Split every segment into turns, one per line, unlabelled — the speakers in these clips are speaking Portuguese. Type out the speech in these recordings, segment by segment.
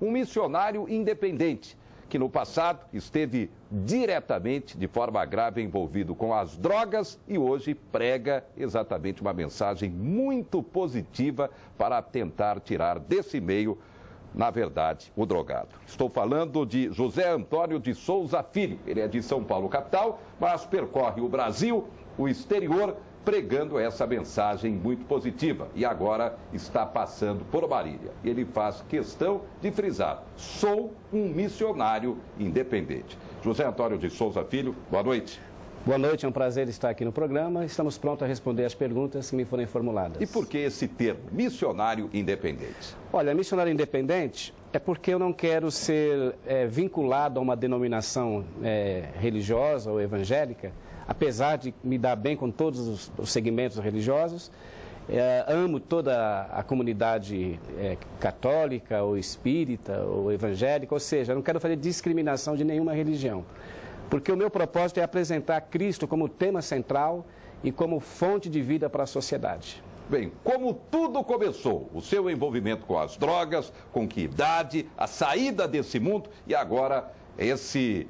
um missionário independente, que no passado esteve diretamente, de forma grave, envolvido com as drogas e hoje prega exatamente uma mensagem muito positiva para tentar tirar desse meio, na verdade, o drogado. Estou falando de José Antônio de Souza Filho. Ele é de São Paulo, capital, mas percorre o Brasil, o exterior, pregando essa mensagem muito positiva. E agora está passando por Marília. Ele faz questão de frisar: sou um missionário independente. José Antônio de Souza Filho, boa noite.
Boa noite, é um prazer estar aqui no programa. Estamos prontos a responder as perguntas que me forem formuladas.
E por que esse termo, missionário independente?
Olha, missionário independente é porque eu não quero ser vinculado a uma denominação religiosa ou evangélica, apesar de me dar bem com todos os segmentos religiosos. Amo toda a comunidade católica, ou espírita, ou evangélica, ou seja, não quero fazer discriminação de nenhuma religião. Porque o meu propósito é apresentar Cristo como tema central e como fonte de vida para a sociedade.
Bem, como tudo começou, o seu envolvimento com as drogas, com que idade, a saída desse mundo e agora esse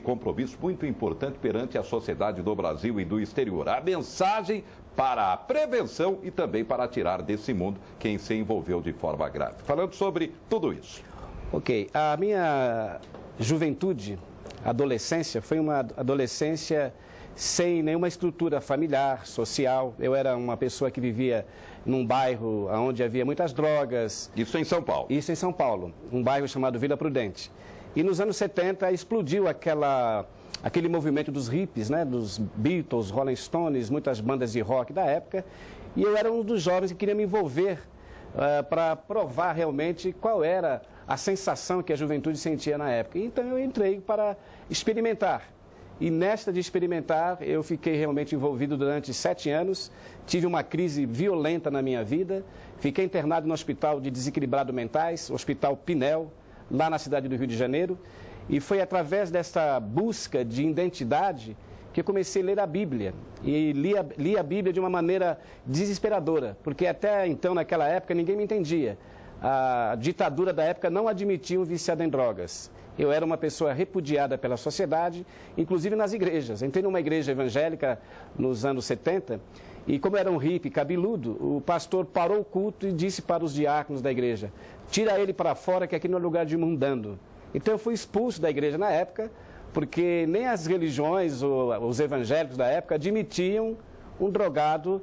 compromisso muito importante perante a sociedade do Brasil e do exterior. A mensagem para a prevenção e também para tirar desse mundo quem se envolveu de forma grave. Falando sobre tudo isso.
Ok, a minha juventude, adolescência, foi uma adolescência sem nenhuma estrutura familiar, social. Eu era uma pessoa que vivia num bairro onde havia muitas drogas.
Isso em São Paulo?
Isso em São Paulo, um bairro chamado Vila Prudente. E nos anos 70 explodiu aquele movimento dos hippies, né? Dos Beatles, Rolling Stones, muitas bandas de rock da época. E eu era um dos jovens que queria me envolver para provar realmente qual era a sensação que a juventude sentia na época. Então eu entrei para experimentar. E nesta de experimentar, eu fiquei realmente envolvido durante 7 anos. Tive uma crise violenta na minha vida. Fiquei internado no Hospital de Desequilibrado Mentais, Hospital Pinel, lá na cidade do Rio de Janeiro. E foi através dessa busca de identidade que eu comecei a ler a Bíblia. E li a Bíblia de uma maneira desesperadora, porque até então, naquela época, ninguém me entendia. A ditadura da época não admitia um viciado em drogas. Eu era uma pessoa repudiada pela sociedade, inclusive nas igrejas. Entrei numa igreja evangélica nos anos 70 e, como era um hippie cabeludo, o pastor parou o culto e disse para os diáconos da igreja: tira ele para fora, que aqui não é lugar de mundano. Então eu fui expulso da igreja na época, porque nem as religiões ou os evangélicos da época admitiam um drogado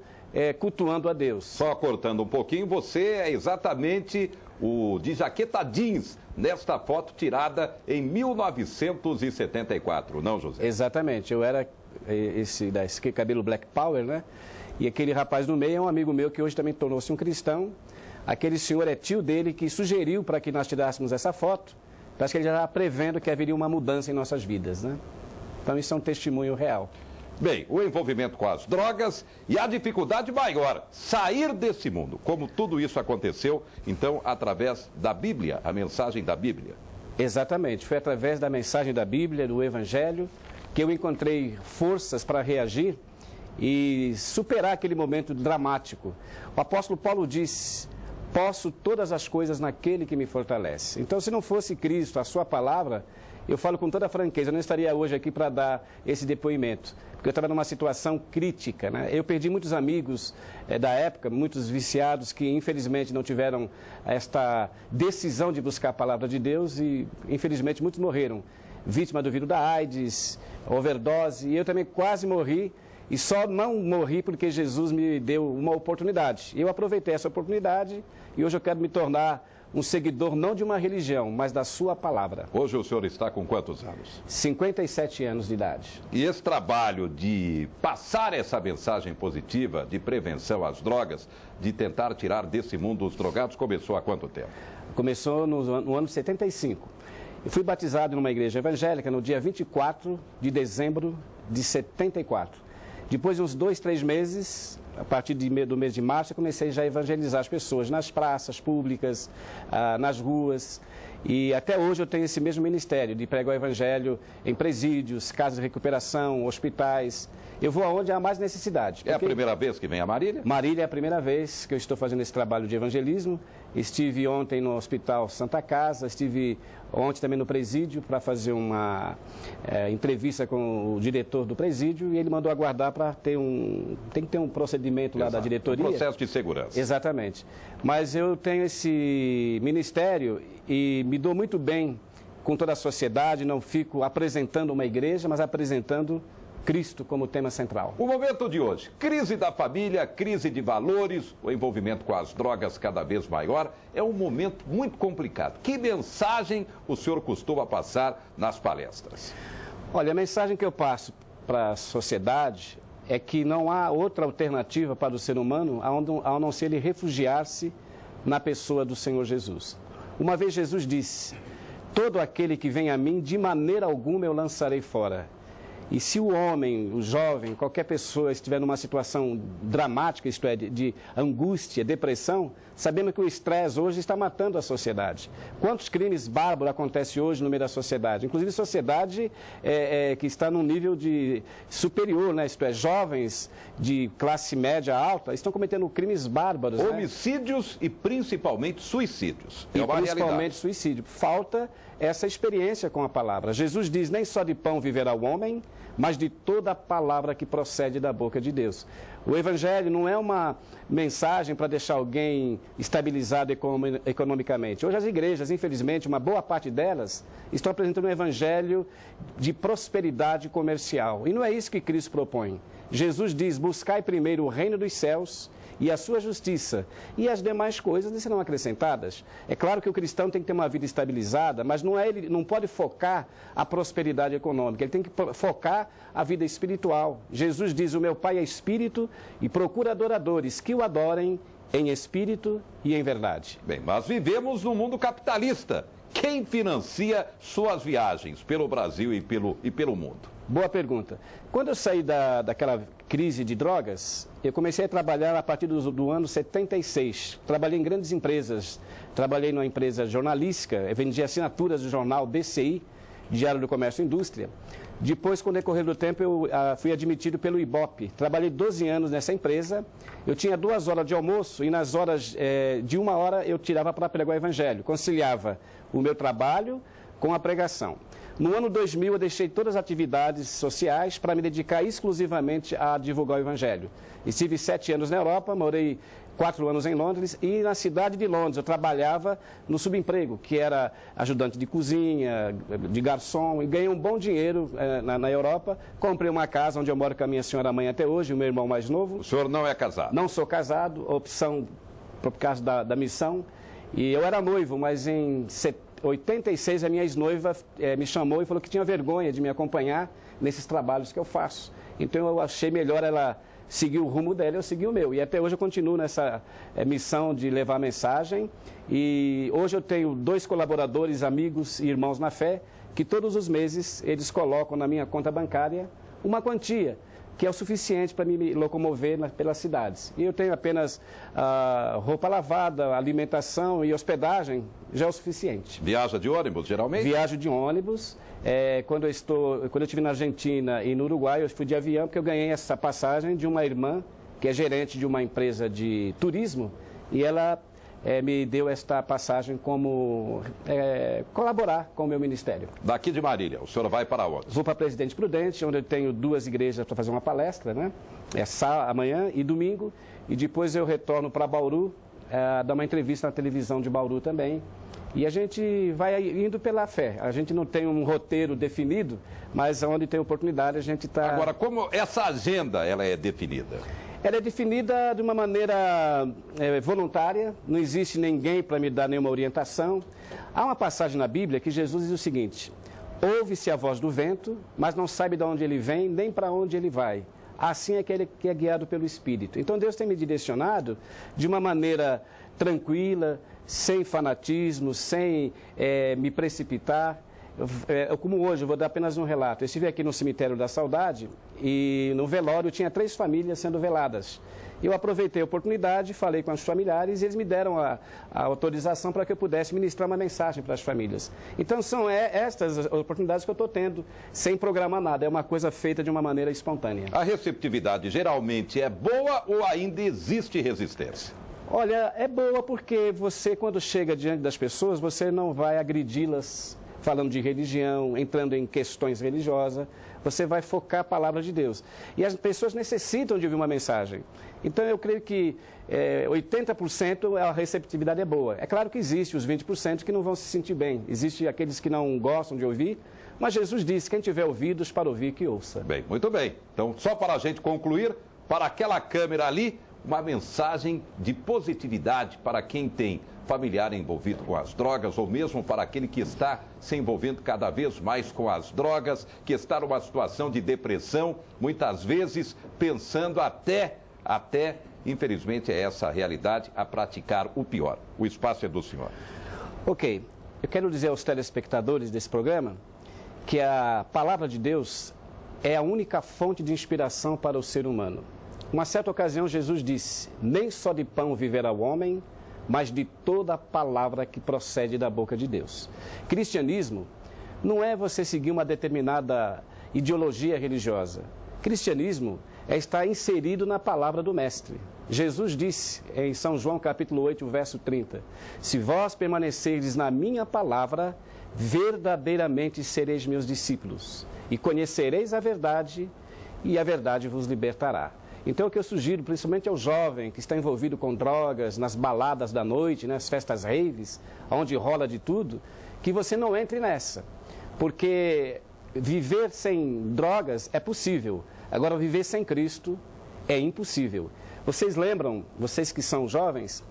cultuando a Deus.
Só cortando um pouquinho, você é exatamente o de jaqueta jeans nesta foto tirada em 1974, não, José?
Exatamente, eu era esse cabelo Black Power, né? E aquele rapaz no meio é um amigo meu que hoje também tornou-se um cristão. Aquele senhor é tio dele que sugeriu para que nós tirássemos essa foto. Acho que ele já estava prevendo que haveria uma mudança em nossas vidas, né? Então isso é um testemunho real.
Bem, o envolvimento com as drogas e a dificuldade maior, sair desse mundo. Como tudo isso aconteceu, então, através da Bíblia, a mensagem da Bíblia.
Exatamente, foi através da mensagem da Bíblia, do Evangelho, que eu encontrei forças para reagir e superar aquele momento dramático. O apóstolo Paulo disse: posso todas as coisas naquele que me fortalece. Então, se não fosse Cristo, a sua palavra, eu falo com toda franqueza, eu não estaria hoje aqui para dar esse depoimento, porque eu estava numa situação crítica, né? Eu perdi muitos amigos da época, muitos viciados que infelizmente não tiveram esta decisão de buscar a palavra de Deus e infelizmente muitos morreram, vítima do vírus da AIDS, overdose, e eu também quase morri. E só não morri porque Jesus me deu uma oportunidade. Eu aproveitei essa oportunidade e hoje eu quero me tornar um seguidor não de uma religião, mas da sua palavra.
Hoje o senhor está com quantos anos?
57 anos de idade.
E esse trabalho de passar essa mensagem positiva de prevenção às drogas, de tentar tirar desse mundo os drogados, começou há quanto tempo?
Começou no ano 75. Eu fui batizado numa igreja evangélica no dia 24 de dezembro de 74. Depois de uns 2, 3 meses, a partir do mês de março, eu comecei já a evangelizar as pessoas nas praças públicas, nas ruas. E até hoje eu tenho esse mesmo ministério de pregar o evangelho em presídios, casas de recuperação, hospitais. Eu vou aonde há mais necessidade.
É a primeira vez que vem a Marília?
Marília é a primeira vez que eu estou fazendo esse trabalho de evangelismo. Estive ontem no Hospital Santa Casa, estive ontem também no presídio para fazer uma entrevista com o diretor do presídio e ele mandou aguardar para ter tem que ter um procedimento lá da diretoria.
Um processo de segurança.
Exatamente. Mas eu tenho esse ministério e me dou muito bem com toda a sociedade, não fico apresentando uma igreja, mas apresentando Cristo como tema central.
O momento de hoje, crise da família, crise de valores, o envolvimento com as drogas cada vez maior, é um momento muito complicado. Que mensagem o senhor costuma passar nas palestras?
Olha, a mensagem que eu passo para a sociedade é que não há outra alternativa para o ser humano a não ser ele refugiar-se na pessoa do Senhor Jesus. Uma vez Jesus disse: todo aquele que vem a mim, de maneira alguma eu lançarei fora. E se o homem, o jovem, qualquer pessoa estiver numa situação dramática, isto é, de angústia, depressão, sabemos que o estresse hoje está matando a sociedade. Quantos crimes bárbaros acontecem hoje no meio da sociedade? Inclusive sociedade que está num nível superior, né? Isto é, jovens de classe média alta estão cometendo crimes bárbaros.
Homicídios, né? E principalmente suicídios.
É uma principalmente suicídio. Falta essa experiência com a palavra. Jesus diz: nem só de pão viverá o homem, mas de toda a palavra que procede da boca de Deus. O Evangelho não é uma mensagem para deixar alguém estabilizado economicamente. Hoje as igrejas, infelizmente, uma boa parte delas, estão apresentando um Evangelho de prosperidade comercial. E não é isso que Cristo propõe. Jesus diz: buscai primeiro o reino dos céus e a sua justiça, e as demais coisas lhe serão acrescentadas. É claro que o cristão tem que ter uma vida estabilizada, mas ele não pode focar a prosperidade econômica, ele tem que focar a vida espiritual. Jesus diz: o meu Pai é espírito e procura adoradores que o adorem em espírito e em verdade.
Bem, mas vivemos num mundo capitalista. Quem financia suas viagens pelo Brasil e pelo mundo?
Boa pergunta. Quando eu saí daquela crise de drogas, eu comecei a trabalhar a partir do ano 76. Trabalhei em grandes empresas. Trabalhei numa empresa jornalística, eu vendia assinaturas do jornal DCI, Diário do Comércio e Indústria. Depois, com o decorrer do tempo, eu fui admitido pelo Ibope. Trabalhei 12 anos nessa empresa. Eu tinha 2 horas de almoço e nas horas de 1 hora eu tirava para pregar o Evangelho. Conciliava o meu trabalho com a pregação. No ano 2000, eu deixei todas as atividades sociais para me dedicar exclusivamente a divulgar o Evangelho. Estive 7 anos na Europa, morei 4 anos em Londres e na cidade de Londres eu trabalhava no subemprego, que era ajudante de cozinha, de garçom, e ganhei um bom dinheiro na Europa. Comprei uma casa onde eu moro com a minha senhora mãe até hoje, o meu irmão mais novo.
O senhor não é casado?
Não sou casado, opção por causa da missão. E eu era noivo, mas em 86 a minha ex-noiva me chamou e falou que tinha vergonha de me acompanhar nesses trabalhos que eu faço. Então eu achei melhor ela seguir o rumo dela, eu segui o meu. E até hoje eu continuo nessa missão de levar a mensagem. E hoje eu tenho 2 colaboradores, amigos e irmãos na fé, que todos os meses eles colocam na minha conta bancária uma quantia que é o suficiente para me locomover pelas cidades. E eu tenho apenas roupa lavada, alimentação e hospedagem, já é o suficiente.
Viaja de ônibus, geralmente?
Viajo de ônibus. Quando eu estive na Argentina e no Uruguai, eu fui de avião, porque eu ganhei essa passagem de uma irmã, que é gerente de uma empresa de turismo, e ela me deu esta passagem como colaborar com o meu ministério.
Daqui de Marília, o senhor vai para onde?
Vou para Presidente Prudente, onde eu tenho 2 igrejas para fazer uma palestra, né? Amanhã e domingo, e depois eu retorno para Bauru, dar uma entrevista na televisão de Bauru também. E a gente vai indo pela fé. A gente não tem um roteiro definido, mas onde tem oportunidade a gente está...
Agora, como essa agenda ela é definida?
Ela é definida de uma maneira voluntária, não existe ninguém para me dar nenhuma orientação. Há uma passagem na Bíblia que Jesus diz o seguinte: ouve-se a voz do vento, mas não sabe de onde ele vem, nem para onde ele vai. Assim é aquele que é guiado pelo Espírito. Então Deus tem me direcionado de uma maneira tranquila, sem fanatismo, sem me precipitar. Como hoje, eu vou dar apenas um relato. Eu estive aqui no Cemitério da Saudade e no velório tinha 3 famílias sendo veladas. Eu aproveitei a oportunidade, falei com os familiares e eles me deram a autorização para que eu pudesse ministrar uma mensagem para as famílias. Então, são estas as oportunidades que eu estou tendo, sem programar nada. É uma coisa feita de uma maneira espontânea.
A receptividade geralmente é boa ou ainda existe resistência?
Olha, é boa porque você, quando chega diante das pessoas, você não vai agredi-las falando de religião, entrando em questões religiosas. Você vai focar a palavra de Deus. E as pessoas necessitam de ouvir uma mensagem. Então, eu creio que 80% a receptividade é boa. É claro que existe os 20% que não vão se sentir bem. Existem aqueles que não gostam de ouvir. Mas Jesus disse, quem tiver ouvidos para ouvir, que ouça.
Bem, muito bem. Então, só para a gente concluir, para aquela câmera ali, uma mensagem de positividade para quem tem familiar envolvido com as drogas ou mesmo para aquele que está se envolvendo cada vez mais com as drogas, que está numa situação de depressão, muitas vezes pensando até, infelizmente é essa a realidade, a praticar o pior. O espaço é do senhor.
Ok, eu quero dizer aos telespectadores desse programa que a palavra de Deus é a única fonte de inspiração para o ser humano. Uma certa ocasião, Jesus disse, nem só de pão viverá o homem, mas de toda a palavra que procede da boca de Deus. Cristianismo não é você seguir uma determinada ideologia religiosa. Cristianismo é estar inserido na palavra do Mestre. Jesus disse em São João capítulo 8, verso 30, se vós permanecerdes na minha palavra, verdadeiramente sereis meus discípulos, e conhecereis a verdade, e a verdade vos libertará. Então, o que eu sugiro, principalmente ao jovem que está envolvido com drogas, nas baladas da noite, nas festas raves, onde rola de tudo, que você não entre nessa. Porque viver sem drogas é possível. Agora, viver sem Cristo é impossível. Vocês lembram, vocês que são jovens,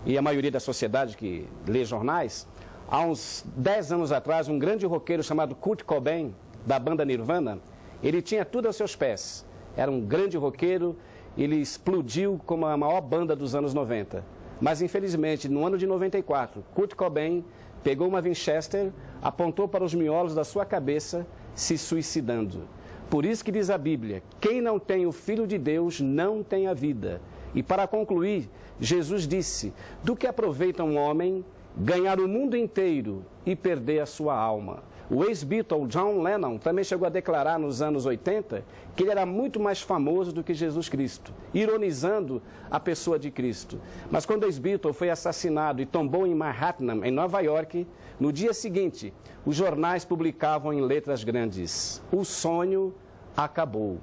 e a maioria da sociedade que lê jornais, há uns 10 anos atrás, um grande roqueiro chamado Kurt Cobain, da banda Nirvana, ele tinha tudo aos seus pés. Era um grande roqueiro, ele explodiu como a maior banda dos anos 90. Mas, infelizmente, no ano de 94, Kurt Cobain pegou uma Winchester, apontou para os miolos da sua cabeça, se suicidando. Por isso que diz a Bíblia, quem não tem o Filho de Deus não tem a vida. E para concluir, Jesus disse, do que aproveita um homem ganhar o mundo inteiro e perder a sua alma? O ex-Beatle John Lennon também chegou a declarar nos anos 80 que ele era muito mais famoso do que Jesus Cristo, ironizando a pessoa de Cristo. Mas quando o ex-Beatle foi assassinado e tombou em Manhattan, em Nova York, no dia seguinte, os jornais publicavam em letras grandes, o sonho acabou.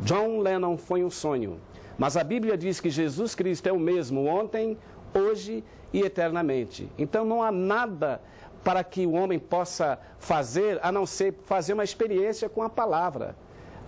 John Lennon foi um sonho, mas a Bíblia diz que Jesus Cristo é o mesmo ontem, hoje e eternamente. Então não há nada para que o homem possa fazer, a não ser fazer uma experiência com a palavra,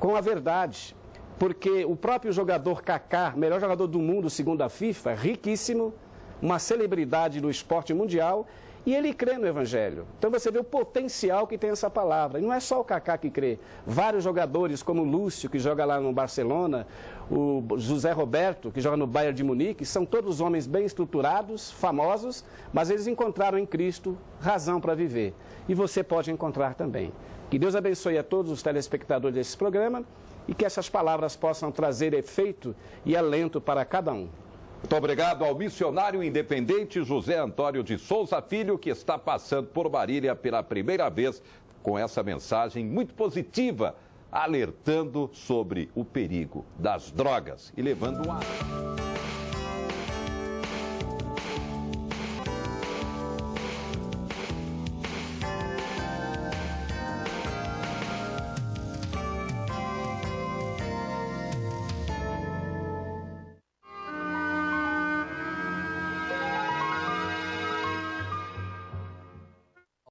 com a verdade. Porque o próprio jogador Kaká, melhor jogador do mundo segundo a FIFA, riquíssimo, uma celebridade do esporte mundial, e ele crê no Evangelho. Então você vê o potencial que tem essa palavra. E não é só o Kaká que crê. Vários jogadores, como o Lúcio, que joga lá no Barcelona, o José Roberto, que joga no Bayern de Munique, são todos homens bem estruturados, famosos, mas eles encontraram em Cristo razão para viver. E você pode encontrar também. Que Deus abençoe a todos os telespectadores desse programa e que essas palavras possam trazer efeito e alento para cada um.
Muito obrigado ao missionário independente José Antônio de Souza Filho, que está passando por Marília pela primeira vez com essa mensagem muito positiva, alertando sobre o perigo das drogas e levando um